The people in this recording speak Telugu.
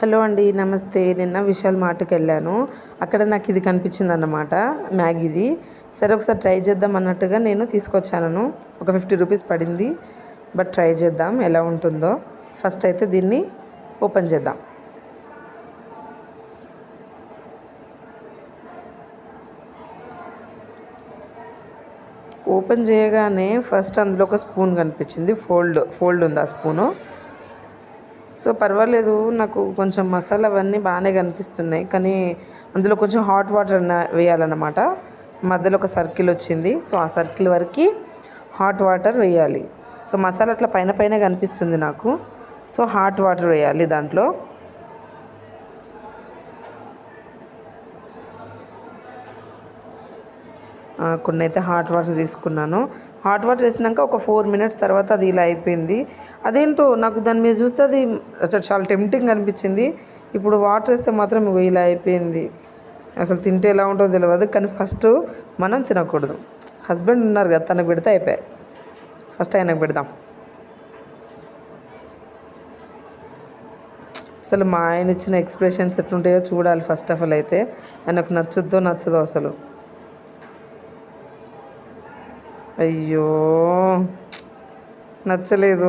హలో అండి, నమస్తే. నిన్న విశాల్ మార్ట్కి వెళ్ళాను. అక్కడ నాకు ఇది కనిపించిందన్నమాట, మ్యాగీది. సరే ఒకసారి ట్రై చేద్దాం అన్నట్టుగా నేను తీసుకొచ్చాను. ఒక 50 రూపీస్ పడింది. బట్ ట్రై చేద్దాం ఎలా ఉంటుందో. ఫస్ట్ అయితే దీన్ని ఓపెన్ చేద్దాం. ఓపెన్ చేయగానే ఫస్ట్ అందులో ఒక స్పూన్ కనిపించింది. ఫోల్డ్ ఉంది ఆ స్పూను. సో పర్వాలేదు, నాకు కొంచెం మసాలా అవన్నీ బాగానే కనిపిస్తున్నాయి. కానీ అందులో కొంచెం హాట్ వాటర్ వేయాలన్నమాట. మధ్యలో ఒక సర్కిల్ వచ్చింది. సో ఆ సర్కిల్ వరకు హాట్ వాటర్ వేయాలి. సో మసాలా అట్లా పైన పైన కనిపిస్తుంది నాకు. సో హాట్ వాటర్ వేయాలి దాంట్లో. కొన్ని అయితే హాట్ వాటర్ తీసుకున్నాను. హాట్ వాటర్ వేసినాక ఒక 4 మినిట్స్ తర్వాత అది ఇలా అయిపోయింది. అదేంటో నాకు దాని మీద చూస్తే అది చాలా టెంప్టింగ్ అనిపించింది. ఇప్పుడు వాటర్ వేస్తే మాత్రం ఇలా అయిపోయింది. అసలు తింటే ఎలా ఉంటుందో తెలియదు. కానీ ఫస్ట్ మనం తినకూడదు. హస్బెండ్ ఉన్నారు కదా, తనకు పెడితే అయిపోయాయి. ఫస్ట్ ఆయనకు పెడదాం. అసలు మా ఆయన ఇచ్చిన ఎక్స్ప్రెషన్స్ ఎట్లుంటాయో చూడాలి. ఫస్ట్ ఆఫ్ ఆల్ అయితే ఆయనకు నచ్చదో అసలు. అయ్యో, నచ్చలేదు.